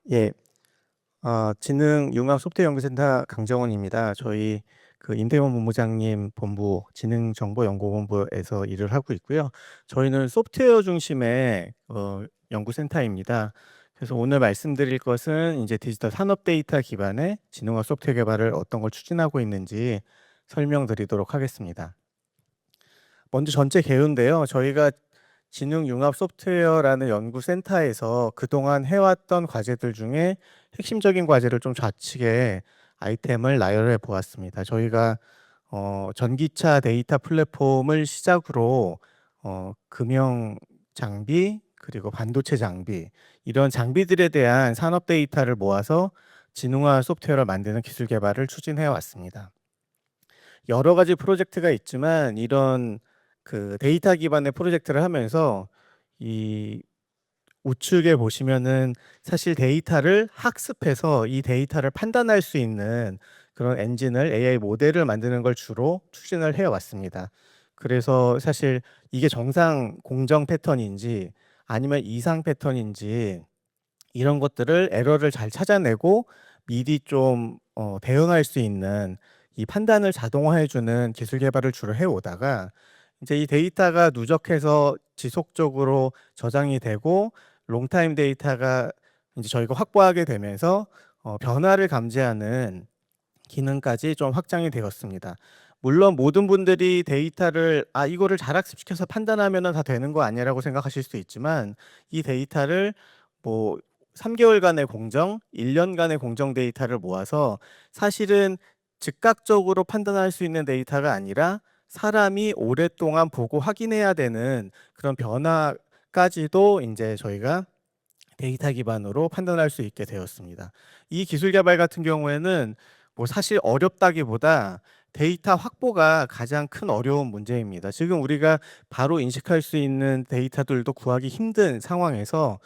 예, 지능융합소프트웨어연구센터 강정원입니다. 저희 임태원 본부장님 본부 지능정보연구본부에서 일을 하고 있고요. 저희는 소프트웨어 중심의 연구센터입니다. 그래서 오늘 말씀드릴 것은 이제 디지털 산업 데이터 기반의 지능화 소프트웨어 개발을 어떤 걸 추진하고 있는지 설명드리도록 하겠습니다. 먼저 전체 개요인데요. 저희가 지능융합 소프트웨어라는 연구센터에서 그동안 해왔던 과제들 중에 핵심적인 과제를 좀 좌측에 아이템을 나열해 보았습니다. 저희가 전기차 데이터 플랫폼을 시작으로 금형 장비 그리고 반도체 장비 이런 장비들에 대한 산업 데이터를 모아서 지능화 소프트웨어를 만드는 기술 개발을 추진해 왔습니다. 여러 가지 프로젝트가 있지만 이런 데이터 기반의 프로젝트를 하면서 이 우측에 보시면은 사실 데이터를 학습해서 이 데이터를 판단할 수 있는 그런 엔진을 AI 모델을 만드는 걸 주로 추진을 해 왔습니다. 그래서 사실 이게 정상 공정 패턴인지 아니면 이상 패턴인지 이런 것들을 에러를 잘 찾아내고 미리 좀 대응할 수 있는 이 판단을 자동화해 주는 기술 개발을 주로 해 오다가 이제 이 데이터가 누적해서 지속적으로 저장이 되고 롱타임 데이터가 이제 저희가 확보하게 되면서 변화를 감지하는 기능까지 좀 확장이 되었습니다. 물론 모든 분들이 데이터를 이거를 잘 학습시켜서 판단하면은 다 되는 거 아니라고 생각하실 수도 있지만 이 데이터를 뭐 3개월간의 공정, 1년간의 공정 데이터를 모아서 사실은 즉각적으로 판단할 수 있는 데이터가 아니라 사람이 오랫동안 보고 확인해야 되는 그런 변화까지도 이제 저희가 데이터 기반으로 판단할 수 있게 되었습니다. 이 기술 개발 같은 경우에는 뭐 사실 어렵다기보다 데이터 확보가 가장 큰 어려운 문제입니다. 지금 우리가 바로 인식할 수 있는 데이터들도 구하기 힘든 상황에서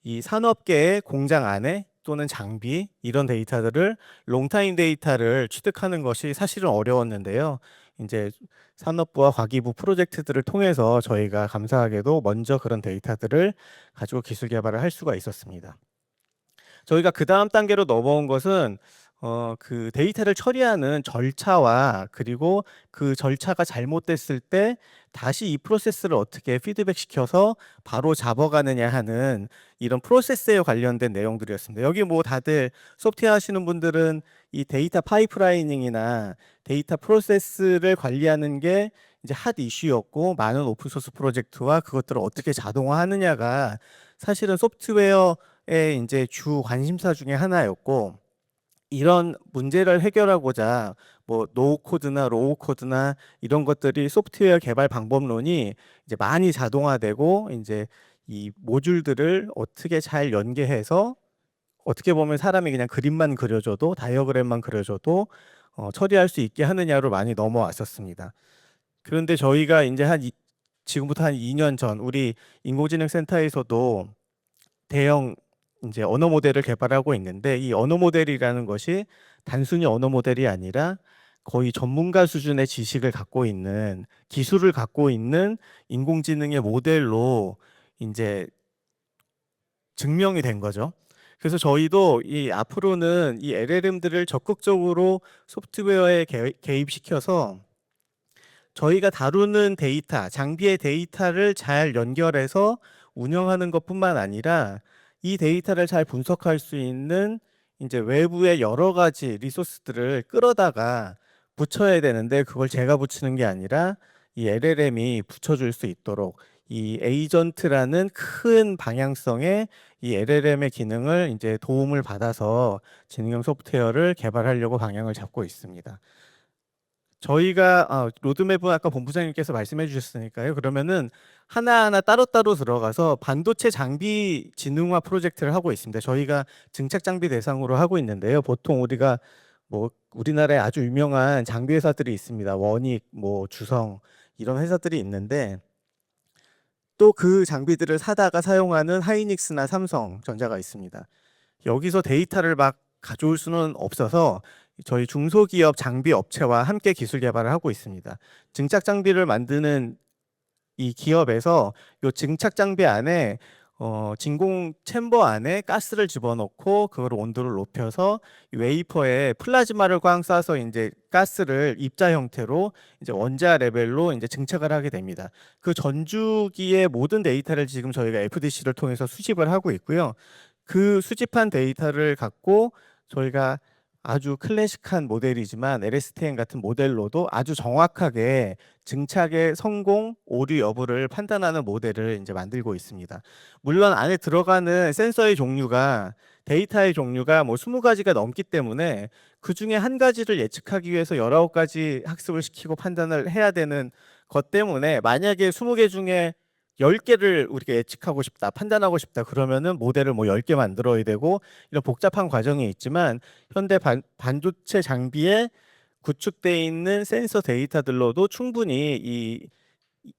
이 산업계의 공장 안에 또는 장비 이런 데이터들을 롱타임 데이터를 취득하는 것이 사실은 어려웠는데요. 이제 산업부와 과기부 프로젝트들을 통해서 저희가 감사하게도 먼저 그런 데이터들을 가지고 기술 개발을 할 수가 있었습니다. 저희가 그 다음 단계로 넘어온 것은 그 데이터를 처리하는 절차와 그리고 그 절차가 잘못됐을 때 다시 이 프로세스를 어떻게 피드백 시켜서 바로 잡아가느냐 하는 이런 프로세스에 관련된 내용들이었습니다. 여기 뭐 다들 소프트웨어 하시는 분들은 이 데이터 파이프라이닝이나 데이터 프로세스를 관리하는 게 이제 핫 이슈였고 많은 오픈소스 프로젝트와 그것들을 어떻게 자동화하느냐가 사실은 소프트웨어의 이제 주 관심사 중에 하나였고 이런 문제를 해결하고자 뭐 노 코드나 로우 코드나 이런 것들이 소프트웨어 개발 방법론이 이제 많이 자동화되고 이제 이 모듈들을 어떻게 잘 연계해서 어떻게 보면 사람이 그냥 그림만 그려줘도 다이어그램만 그려줘도 처리할 수 있게 하느냐로 많이 넘어왔었습니다. 그런데 저희가 이제 지금부터 한 2년 전 우리 인공지능 센터에서도 대형 이제 언어 모델을 개발하고 있는데 이 언어 모델이라는 것이 단순히 언어 모델이 아니라 거의 전문가 수준의 지식을 갖고 있는 기술을 갖고 있는 인공지능의 모델로 이제 증명이 된 거죠. 그래서 저희도 이 앞으로는 이 LLM들을 적극적으로 소프트웨어에 개입시켜서 저희가 다루는 데이터, 장비의 데이터를 잘 연결해서 운영하는 것뿐만 아니라 이 데이터를 잘 분석할 수 있는 이제 외부의 여러 가지 리소스들을 끌어다가 붙여야 되는데 그걸 제가 붙이는 게 아니라 이 LLM이 붙여줄 수 있도록 이 에이전트라는 큰 방향성의 이 LLM의 기능을 이제 도움을 받아서 지능형 소프트웨어를 개발하려고 방향을 잡고 있습니다. 저희가 로드맵은 아까 본부장님께서 말씀해 주셨으니까요. 그러면은 하나하나 따로따로 들어가서 반도체 장비 지능화 프로젝트를 하고 있습니다. 저희가 증착 장비 대상으로 하고 있는데요. 보통 우리가 뭐 우리나라에 아주 유명한 장비 회사들이 있습니다. 원익, 뭐 주성 이런 회사들이 있는데 또 그 장비들을 사다가 사용하는 하이닉스나 삼성전자가 있습니다. 여기서 데이터를 막 가져올 수는 없어서 저희 중소기업 장비 업체와 함께 기술 개발을 하고 있습니다. 증착 장비를 만드는 이 기업에서 이 증착 장비 안에 진공 챔버 안에 가스를 집어넣고 그걸 온도를 높여서 이 웨이퍼에 플라즈마를 꽝 쏴서 이제 가스를 입자 형태로 이제 원자 레벨로 이제 증착을 하게 됩니다. 그 전주기의 모든 데이터를 지금 저희가 FDC를 통해서 수집을 하고 있고요. 그 수집한 데이터를 갖고 저희가 아주 클래식한 모델이지만 LSTM 같은 모델로도 아주 정확하게 증착의 성공, 오류 여부를 판단하는 모델을 이제 만들고 있습니다. 물론 안에 들어가는 센서의 종류가 데이터의 종류가 뭐 20가지가 넘기 때문에 그 중에 한 가지를 예측하기 위해서 19가지 학습을 시키고 판단을 해야 되는 것 때문에 만약에 20개 중에 10개를 우리가 예측하고 싶다, 판단하고 싶다 그러면은 모델을 뭐 10개 만들어야 되고 이런 복잡한 과정이 있지만 현대 반도체 장비에 구축되어 있는 센서 데이터들로도 충분히 이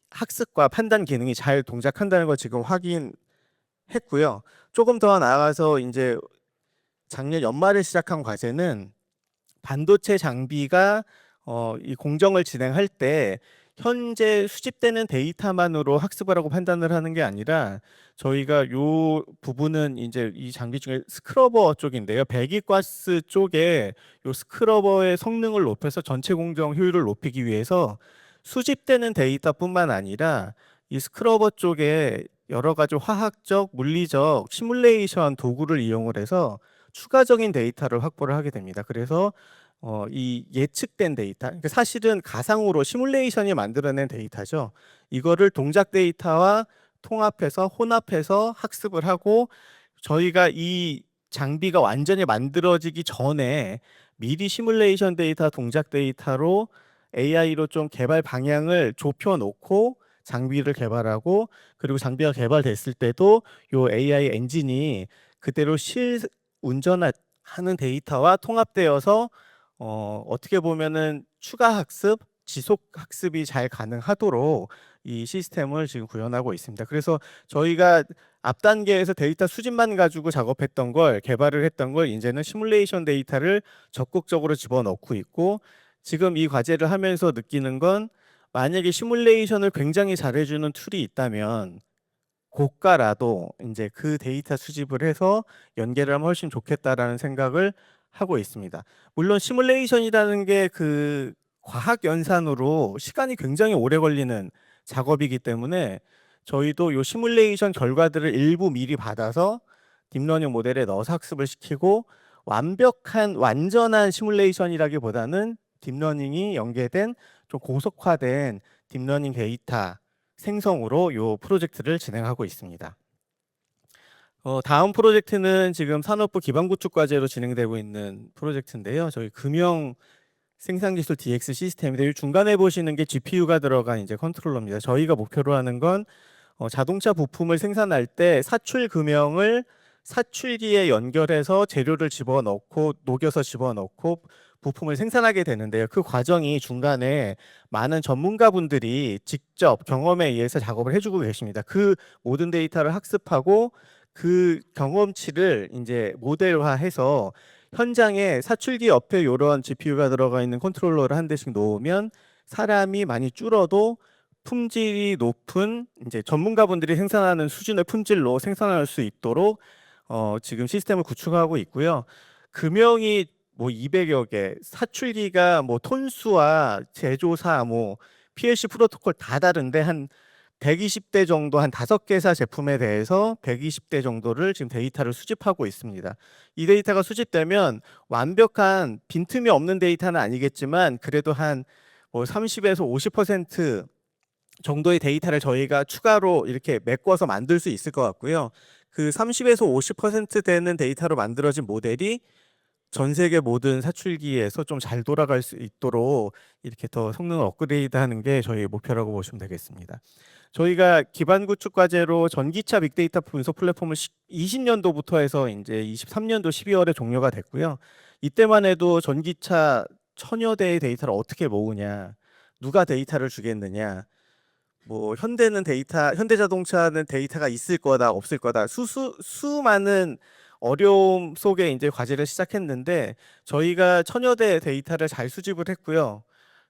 학습과 판단 기능이 잘 동작한다는 걸 지금 확인했고요. 조금 더 나아가서 이제 작년 연말에 시작한 과제는 반도체 장비가 이 공정을 진행할 때 현재 수집되는 데이터만으로 학습을 하고 판단을 하는 게 아니라 저희가 요 부분은 이제 이 장비 중에 스크러버 쪽인데요. 배기가스 쪽에 요 스크러버의 성능을 높여서 전체 공정 효율을 높이기 위해서 수집되는 데이터뿐만 아니라 이 스크러버 쪽에 여러 가지 화학적, 물리적 시뮬레이션 도구를 이용을 해서 추가적인 데이터를 확보를 하게 됩니다. 그래서 이 예측된 데이터, 그러니까 사실은 가상으로 시뮬레이션이 만들어낸 데이터죠. 이거를 동작 데이터와 통합해서 혼합해서 학습을 하고 저희가 이 장비가 완전히 만들어지기 전에 미리 시뮬레이션 데이터, 동작 데이터로 AI로 좀 개발 방향을 좁혀 놓고 장비를 개발하고 그리고 장비가 개발됐을 때도 요 AI 엔진이 그대로 운전하는 데이터와 통합되어서 어떻게 보면은 추가 학습, 지속 학습이 잘 가능하도록 이 시스템을 지금 구현하고 있습니다. 그래서 저희가 앞 단계에서 데이터 수집만 가지고 작업했던 걸 개발을 했던 걸 이제는 시뮬레이션 데이터를 적극적으로 집어넣고 있고 지금 이 과제를 하면서 느끼는 건 만약에 시뮬레이션을 굉장히 잘해주는 툴이 있다면 고가라도 이제 그 데이터 수집을 해서 연계를 하면 훨씬 좋겠다라는 생각을 하고 있습니다. 물론 시뮬레이션이라는 게 그 과학 연산으로 시간이 굉장히 오래 걸리는 작업이기 때문에 저희도 요 시뮬레이션 결과들을 일부 미리 받아서 딥러닝 모델에 넣어서 학습을 시키고 완전한 시뮬레이션이라기보다는 딥러닝이 연계된 좀 고속화된 딥러닝 데이터 생성으로 요 프로젝트를 진행하고 있습니다. 다음 프로젝트는 지금 산업부 기반구축 과제로 진행되고 있는 프로젝트인데요. 저희 금형 생산기술 DX 시스템인데 중간에 보시는 게 GPU가 들어간 이제 컨트롤러입니다. 저희가 목표로 하는 건 자동차 부품을 생산할 때 사출 금형을 사출기에 연결해서 재료를 집어넣고 녹여서 집어넣고 부품을 생산하게 되는데요. 그 과정이 중간에 많은 전문가분들이 직접 경험에 의해서 작업을 해주고 계십니다. 그 모든 데이터를 학습하고 그 경험치를 이제 모델화해서 현장에 사출기 옆에 이런 GPU가 들어가 있는 컨트롤러를 한 대씩 놓으면 사람이 많이 줄어도 품질이 높은 이제 전문가분들이 생산하는 수준의 품질로 생산할 수 있도록 지금 시스템을 구축하고 있고요. 금형이 뭐 200여 개, 사출기가 뭐 톤수와 제조사, 뭐 PLC 프로토콜 다 다른데 한 120대 정도, 한 5개사 제품에 대해서 120대 정도를 지금 데이터를 수집하고 있습니다. 이 데이터가 수집되면 완벽한 빈틈이 없는 데이터는 아니겠지만 그래도 한 뭐 30에서 50% 정도의 데이터를 저희가 추가로 이렇게 메꿔서 만들 수 있을 것 같고요. 그 30에서 50% 되는 데이터로 만들어진 모델이 전 세계 모든 사출기에서 좀 잘 돌아갈 수 있도록 이렇게 더 성능을 업그레이드하는 게 저희의 목표라고 보시면 되겠습니다. 저희가 기반 구축 과제로 전기차 빅데이터 분석 플랫폼을 20년도부터 해서 이제 23년도 12월에 종료가 됐고요. 이때만 해도 전기차 1000여 대의 데이터를 어떻게 모으냐, 누가 데이터를 주겠느냐, 뭐 현대자동차는 데이터가 있을 거다, 없을 거다, 수많은 어려움 속에 이제 과제를 시작했는데 저희가 1000여 대 데이터를 잘 수집을 했고요.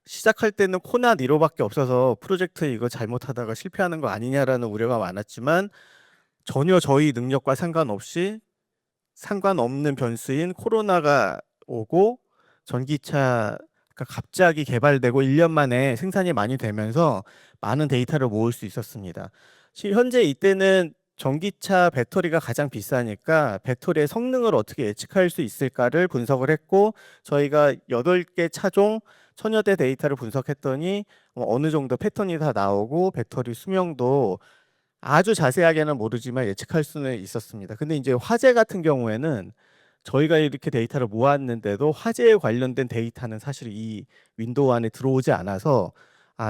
시작할 때는 코나 니로밖에 없어서 프로젝트 이거 잘못하다가 실패하는 거 아니냐라는 우려가 많았지만 전혀 저희 능력과 상관없는 변수인 코로나가 오고 전기차가 갑자기 개발되고 1년 만에 생산이 많이 되면서 많은 데이터를 모을 수 있었습니다. 현재 이때는 전기차 배터리가 가장 비싸니까 배터리의 성능을 어떻게 예측할 수 있을까를 분석을 했고, 저희가 8개 차종 1000여 대 데이터를 분석했더니 어느 정도 패턴이 다 나오고 배터리 수명도 아주 자세하게는 모르지만 예측할 수는 있었습니다. 근데 이제 화재 같은 경우에는 저희가 이렇게 데이터를 모았는데도 화재에 관련된 데이터는 사실 이 윈도우 안에 들어오지 않아서,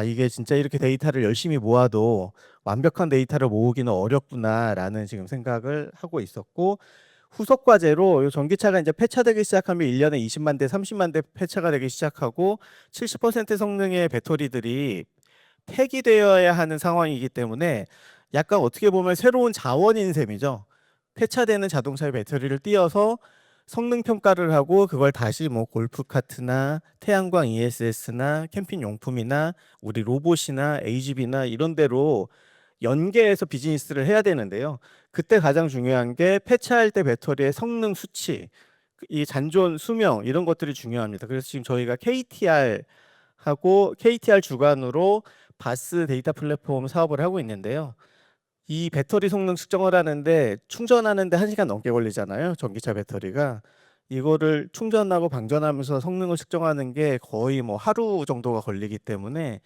이게 진짜 이렇게 데이터를 열심히 모아도 완벽한 데이터를 모으기는 어렵구나라는 지금 생각을 하고 있었고, 후속 과제로 요 전기차가 이제 폐차되기 시작하면 1년에 20만 대, 30만 대 폐차가 되기 시작하고 70% 성능의 배터리들이 폐기되어야 하는 상황이기 때문에 약간 어떻게 보면 새로운 자원인 셈이죠. 폐차되는 자동차의 배터리를 띄어서 성능 평가를 하고 그걸 다시 뭐 골프카트나 태양광 ESS나 캠핑 용품이나 우리 로봇이나 AGV나 이런 데로 연계해서 비즈니스를 해야 되는데요. 그때 가장 중요한 게 폐차할 때 배터리의 성능 수치, 이 잔존 수명 이런 것들이 중요합니다. 그래서 지금 저희가 KTR 주관으로 바스 데이터 플랫폼 사업을 하고 있는데요. 이 배터리 성능 측정을 하는데 충전하는데 1시간 넘게 걸리잖아요. 전기차 배터리가. 이거를 충전하고 방전하면서 성능을 측정하는 게 거의 뭐 하루 정도가 걸리기 때문에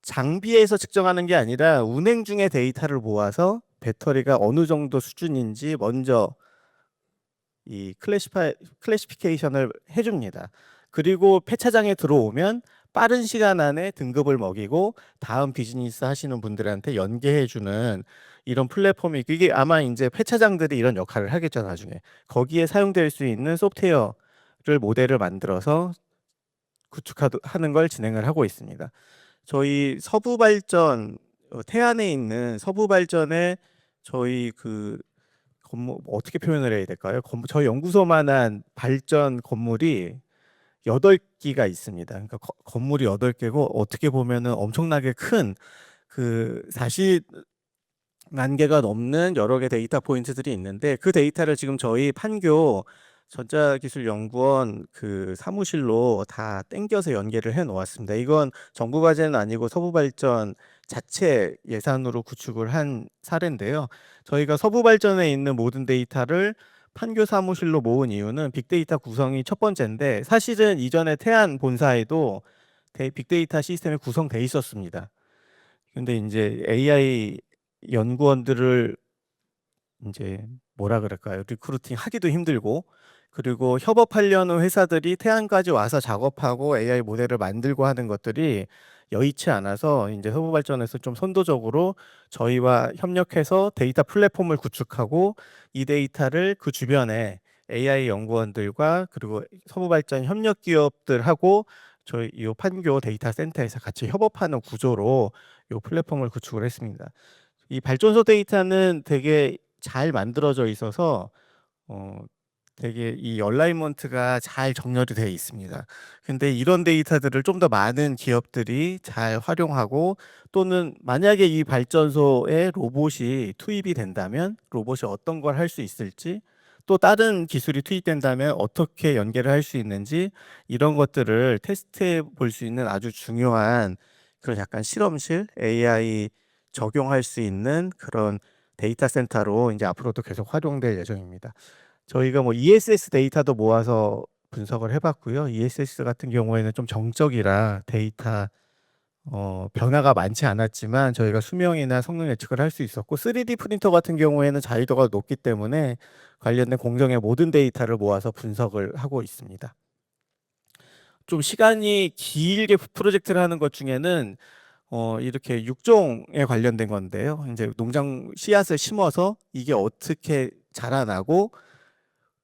장비에서 측정하는 게 아니라 운행 중의 데이터를 모아서 배터리가 어느 정도 수준인지 먼저 이 클래시피케이션을 해줍니다. 그리고 폐차장에 들어오면 빠른 시간 안에 등급을 먹이고 다음 비즈니스 하시는 분들한테 연계해주는 이런 플랫폼이, 이게 아마 이제 폐차장들이 이런 역할을 하겠죠, 나중에. 거기에 사용될 수 있는 소프트웨어를 모델을 만들어서 구축하는 걸 진행을 하고 있습니다. 저희 서부발전, 태안에 있는 서부발전에 저희 그 건물 어떻게 표현을 해야 될까요? 저희 연구소만한 발전 건물이 8기가 있습니다. 그러니까 건물이 8개고 어떻게 보면은 엄청나게 큰 그 40만 개가 넘는 여러 개 데이터 포인트들이 있는데, 그 데이터를 지금 저희 판교 전자기술연구원 그 사무실로 다 땡겨서 연계를 해 놓았습니다. 이건 정부 과제는 아니고 서부발전 자체 예산으로 구축을 한 사례인데요. 저희가 서부발전에 있는 모든 데이터를 판교 사무실로 모은 이유는 빅데이터 구성이 첫 번째인데, 사실은 이전에 태안 본사에도 빅데이터 시스템이 구성돼 있었습니다. 근데 이제 AI 연구원들을 이제 뭐라 그럴까요? 리크루팅 하기도 힘들고, 그리고 협업하려는 회사들이 태안까지 와서 작업하고 AI 모델을 만들고 하는 것들이 여의치 않아서 이제 서부발전에서 좀 선도적으로 저희와 협력해서 데이터 플랫폼을 구축하고 이 데이터를 그 주변에 AI 연구원들과 그리고 서부발전 협력 기업들하고 저희 이 판교 데이터 센터에서 같이 협업하는 구조로 이 플랫폼을 구축을 했습니다. 이 발전소 데이터는 되게 잘 만들어져 있어서 어 되게 이 얼라이먼트가 잘 정렬이 되어 있습니다. 근데 이런 데이터들을 좀 더 많은 기업들이 잘 활용하고, 또는 만약에 이 발전소에 로봇이 투입이 된다면 로봇이 어떤 걸 할 수 있을지, 또 다른 기술이 투입된다면 어떻게 연계를 할 수 있는지, 이런 것들을 테스트해 볼 수 있는 아주 중요한 그런 약간 실험실 AI 적용할 수 있는 그런 데이터 센터로 이제 앞으로도 계속 활용될 예정입니다. 저희가 뭐 ESS 데이터도 모아서 분석을 해봤고요. ESS 같은 경우에는 좀 정적이라 데이터 변화가 많지 않았지만 저희가 수명이나 성능 예측을 할 수 있었고, 3D 프린터 같은 경우에는 자유도가 높기 때문에 관련된 공정의 모든 데이터를 모아서 분석을 하고 있습니다. 좀 시간이 길게 프로젝트를 하는 것 중에는 이렇게 육종에 관련된 건데요. 이제 농장 씨앗을 심어서 이게 어떻게 자라나고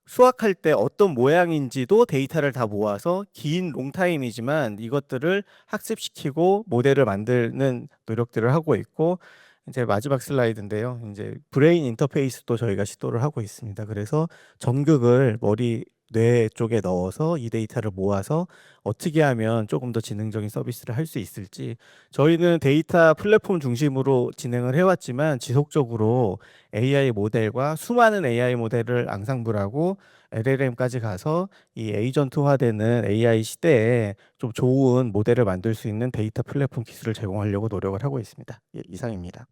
수확할 때 어떤 모양인지도 데이터를 다 모아서 긴 롱타임이지만 이것들을 학습시키고 모델을 만드는 노력들을 하고 있고, 이제 마지막 슬라이드인데요. 이제 브레인 인터페이스도 저희가 시도를 하고 있습니다. 그래서 전극을 머리 뇌 쪽에 넣어서 이 데이터를 모아서 어떻게 하면 조금 더 지능적인 서비스를 할 수 있을지, 저희는 데이터 플랫폼 중심으로 진행을 해왔지만 지속적으로 AI 모델과 수많은 AI 모델을 앙상블하고 LLM까지 가서 이 에이전트화되는 AI 시대에 좀 좋은 모델을 만들 수 있는 데이터 플랫폼 기술을 제공하려고 노력을 하고 있습니다. 예, 이상입니다.